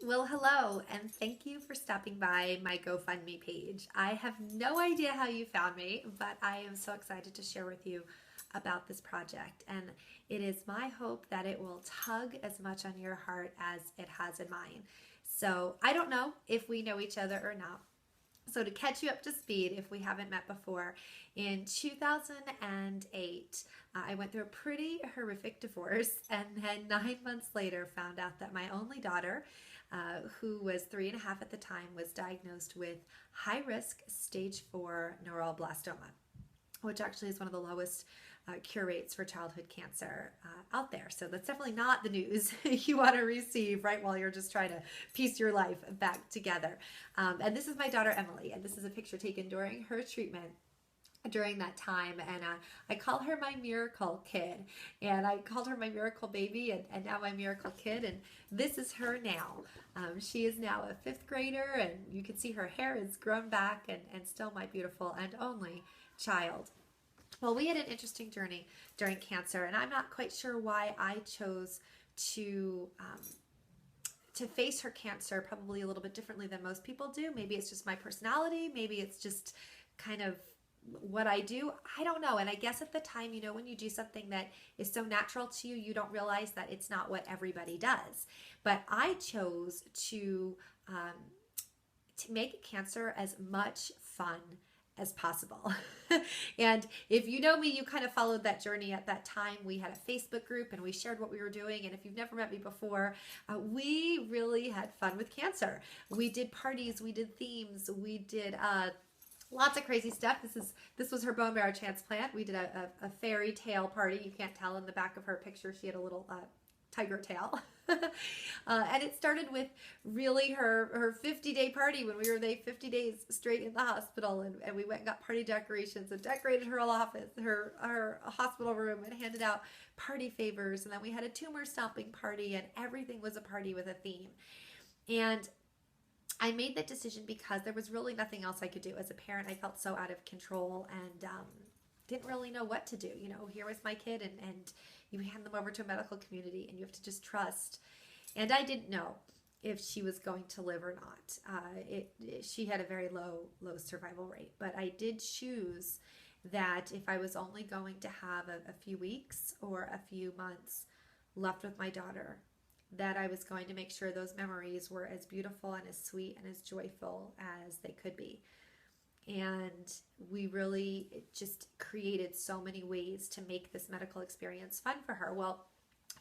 Well, hello, and thank you for stopping by my GoFundMe page. I have no idea how you found me, but I am so excited to share with you about this project. And it is my hope that it will tug as much on your heart as it has in mine. So I don't know if we know each other or not. So, to catch you up to speed, if we haven't met before, in 2008, I went through a pretty horrific divorce, and then 9 months later, found out that my only daughter, who was 3.5 at the time, was diagnosed with high risk stage 4 neuroblastoma, which actually is one of the lowest cure rates for childhood cancer out there. So that's definitely not the news you want to receive right while you're just trying to piece your life back together. And this is my daughter Emily, and this is a picture taken during her treatment during that time. And I call her my miracle kid, and I called her my miracle baby, and now my miracle kid. And this is her now. She is now a fifth grader, and you can see her hair is grown back, and still my beautiful and only child. Well, we had an interesting journey during cancer, and I'm not quite sure why I chose to to face her cancer probably a little bit differently than most people do. Maybe it's just my personality. Maybe it's just kind of what I do. I don't know. And I guess at the time, when you do something that is so natural to you, you don't realize that it's not what everybody does. But I chose to make cancer as much fun as possible. And if you know me, you kind of followed that journey at that time. We had a Facebook group and we shared what we were doing. And if you've never met me before, we really had fun with cancer. We did parties, we did themes, we did lots of crazy stuff. This was her bone marrow transplant. We did a fairy tale party. You can't tell in the back of her picture. She had a little tiger tail. And it started with really her 50-day party when we were there 50 days straight in the hospital, and we went and got party decorations and decorated her office, her hospital room, and handed out party favors. And then we had a tumor stomping party, and everything was a party with a theme. And I made that decision because there was really nothing else I could do. As a parent, I felt so out of control and didn't really know what to do. Here was my kid, and you hand them over to a medical community, and you have to just trust. And I didn't know if she was going to live or not. She had a very low survival rate, but I did choose that if I was only going to have a few weeks or a few months left with my daughter, that I was going to make sure those memories were as beautiful and as sweet and as joyful as they could be. And we really just created so many ways to make this medical experience fun for her. Well,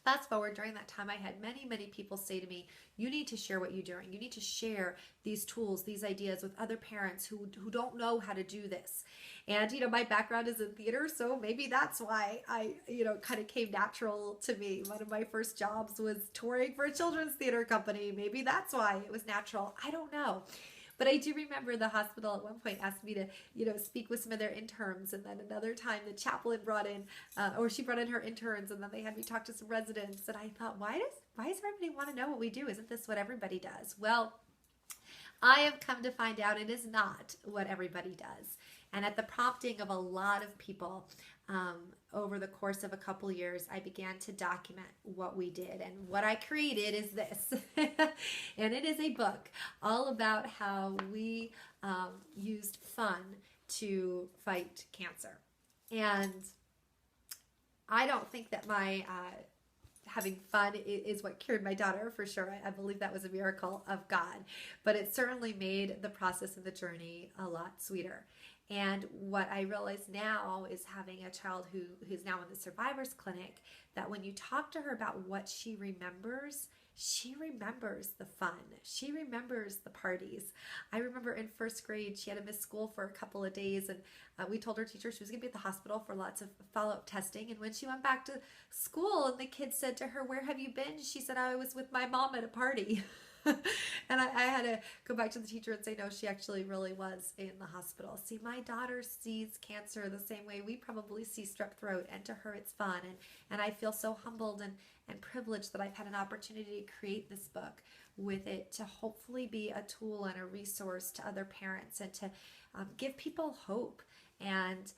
fast forward, during that time, I had many people say to me, you need to share what you're doing. You need to share these tools, these ideas with other parents who don't know how to do this. And, my background is in theater, so maybe that's why I, kind of came natural to me. One of my first jobs was touring for a children's theater company. Maybe that's why it was natural. I don't know. But I do remember the hospital at one point asked me to, speak with some of their interns. And then another time the chaplain brought in, or she brought in her interns, and then they had me talk to some residents. And I thought, why does everybody want to know what we do? Isn't this what everybody does? Well, I have come to find out it is not what everybody does. And at the prompting of a lot of people, over the course of a couple years, I began to document what we did. And what I created is this. And it is a book all about how we used fun to fight cancer. And I don't think that my having fun is what cured my daughter, for sure. I believe that was a miracle of God, but it certainly made the process and the journey a lot sweeter. And what I realize now is, having a child who's now in the survivors clinic, that when you talk to her about what she remembers the fun. She remembers the parties. I remember in first grade, she had to miss school for a couple of days, and we told her teacher she was going to be at the hospital for lots of follow-up testing. And when she went back to school and the kids said to her, "Where have you been?" She said, "I was with my mom at a party." And I had to go back to the teacher and say, no, she actually really was in the hospital. See, my daughter sees cancer the same way we probably see strep throat, and to her it's fun. And I feel so humbled and privileged that I've had an opportunity to create this book with it to hopefully be a tool and a resource to other parents, and to give people hope. And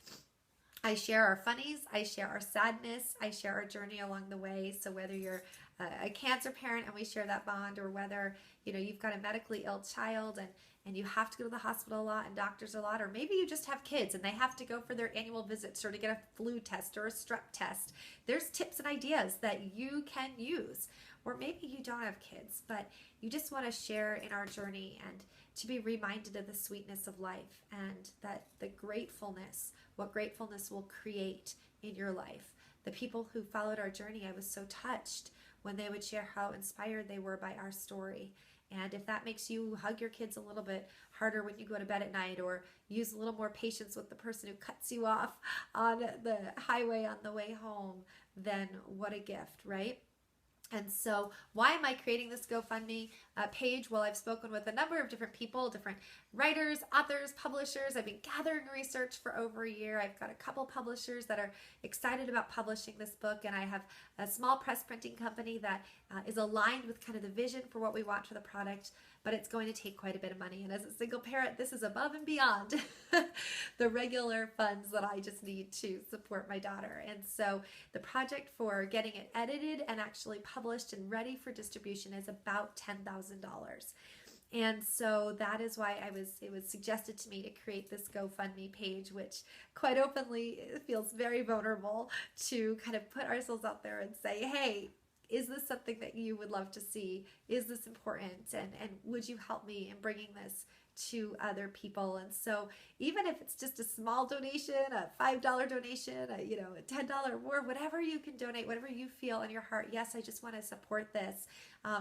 I share our funnies, I share our sadness, I share our journey along the way. So whether you're a cancer parent and we share that bond, or whether, you've got a medically ill child and you have to go to the hospital a lot and doctors a lot, or maybe you just have kids and they have to go for their annual visits or to get a flu test or a strep test. There's tips and ideas that you can use. Or maybe you don't have kids, but you just want to share in our journey and to be reminded of the sweetness of life and that what gratefulness will create in your life. The people who followed our journey, I was so touched when they would share how inspired they were by our story. And if that makes you hug your kids a little bit harder when you go to bed at night, or use a little more patience with the person who cuts you off on the highway on the way home, then what a gift, right? And so why am I creating this GoFundMe page? Well, I've spoken with a number of different people, different writers, authors, publishers. I've been gathering research for over a year. I've got a couple publishers that are excited about publishing this book, and I have a small press printing company that is aligned with kind of the vision for what we want for the product, but it's going to take quite a bit of money. And as a single parent, this is above and beyond the regular funds that I just need to support my daughter. And so the project for getting it edited and actually published and ready for distribution is about $10,000. And so that is why it was suggested to me to create this GoFundMe page, which quite openly feels very vulnerable to kind of put ourselves out there and say, hey, is this something that you would love to see? Is this important? And would you help me in bringing this to other people? And so even if it's just a small donation, a $5 donation, a $10 or more, whatever you can donate, whatever you feel in your heart, yes, I just want to support this.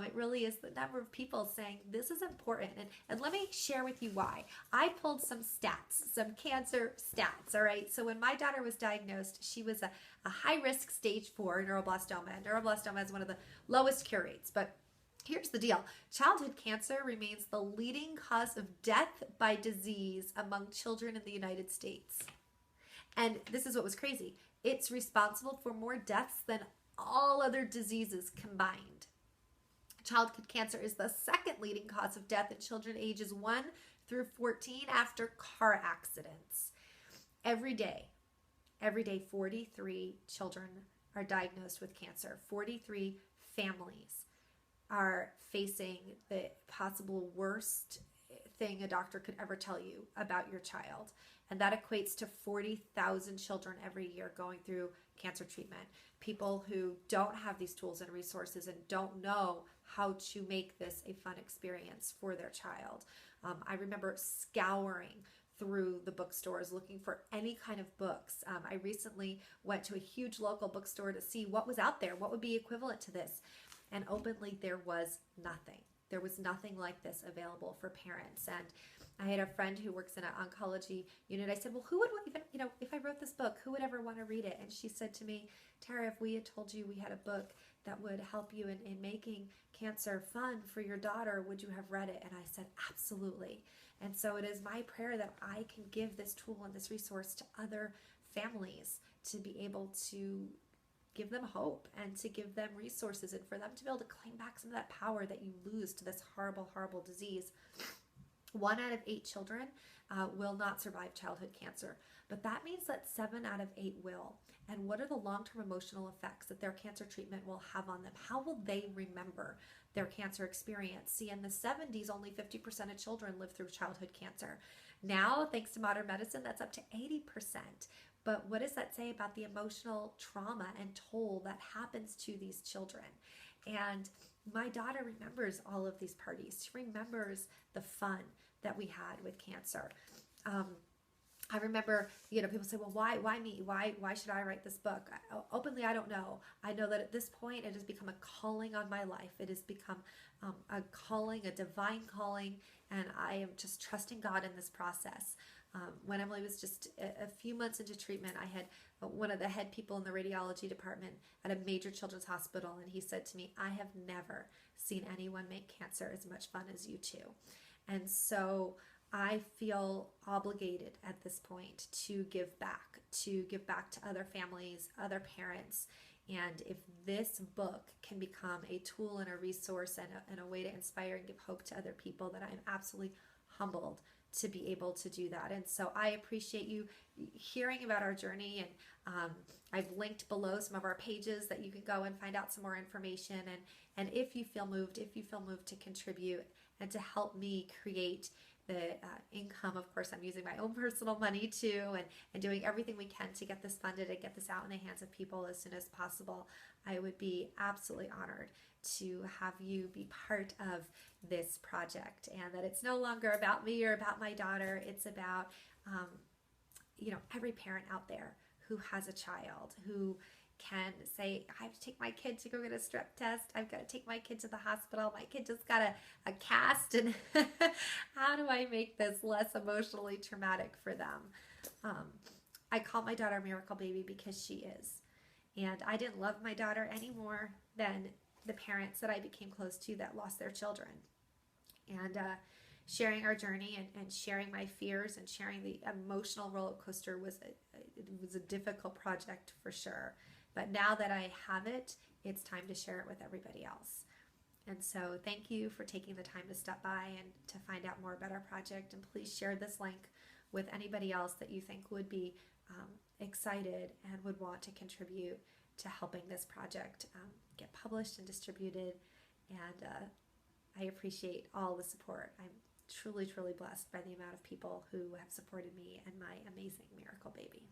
It really is the number of people saying this is important. And let me share with you why. I pulled some stats, some cancer stats, all right? So when my daughter was diagnosed, she was a high-risk stage 4 neuroblastoma. Neuroblastoma is one of the lowest cure rates, but here's the deal. Childhood cancer remains the leading cause of death by disease among children in the United States. And this is what was crazy. It's responsible for more deaths than all other diseases combined. Childhood cancer is the second leading cause of death in children ages 1 through 14 after car accidents. Every day, 43 children are diagnosed with cancer. 43 families are facing the possible worst thing a doctor could ever tell you about your child. And that equates to 40,000 children every year going through cancer treatment. People who don't have these tools and resources and don't know how to make this a fun experience for their child. I remember scouring through the bookstores looking for any kind of books. I recently went to a huge local bookstore to see what was out there, what would be equivalent to this. And openly, there was nothing. There was nothing like this available for parents. And I had a friend who works in an oncology unit. I said, well, who would even, if I wrote this book, who would ever want to read it? And she said to me, Tara, if we had told you we had a book that would help you in making cancer fun for your daughter, would you have read it? And I said, absolutely. And so it is my prayer that I can give this tool and this resource to other families to be able to give them hope and to give them resources and for them to be able to claim back some of that power that you lose to this horrible, horrible disease. 1 out of 8 children will not survive childhood cancer, but that means that 7 out of 8 will. And what are the long-term emotional effects that their cancer treatment will have on them? How will they remember their cancer experience? See, in the 70s, only 50% of children lived through childhood cancer. Now, thanks to modern medicine, that's up to 80%. But what does that say about the emotional trauma and toll that happens to these children? And my daughter remembers all of these parties. She remembers the fun that we had with cancer. I remember, people say, well, why me? Why should I write this book? Openly, I don't know. I know that at this point, it has become a calling on my life. It has become a calling, a divine calling, and I am just trusting God in this process. When Emily was just a few months into treatment, I had one of the head people in the radiology department at a major children's hospital, and he said to me, I have never seen anyone make cancer as much fun as you two. And so I feel obligated at this point to give back to other families, other parents. And if this book can become a tool and a resource and a way to inspire and give hope to other people, then I'm absolutely humbled to be able to do that. And so I appreciate you hearing about our journey, and I've linked below some of our pages that you can go and find out some more information. And if you feel moved to contribute and to help me create the income, of course, I'm using my own personal money too, and doing everything we can to get this funded and get this out in the hands of people as soon as possible. I would be absolutely honored to have you be part of this project, and that it's no longer about me or about my daughter. It's about every parent out there who has a child who can say, I have to take my kid to go get a strep test. I've got to take my kid to the hospital. My kid just got a cast, and how do I make this less emotionally traumatic for them? I call my daughter Miracle Baby because she is. And I didn't love my daughter any more than the parents that I became close to that lost their children. And sharing our journey and sharing my fears and sharing the emotional roller coaster was a difficult project for sure. But now that I have it, it's time to share it with everybody else. And so thank you for taking the time to stop by and to find out more about our project. And please share this link with anybody else that you think would be excited and would want to contribute to helping this project get published and distributed. And I appreciate all the support. I'm truly, truly blessed by the amount of people who have supported me and my amazing Miracle Baby.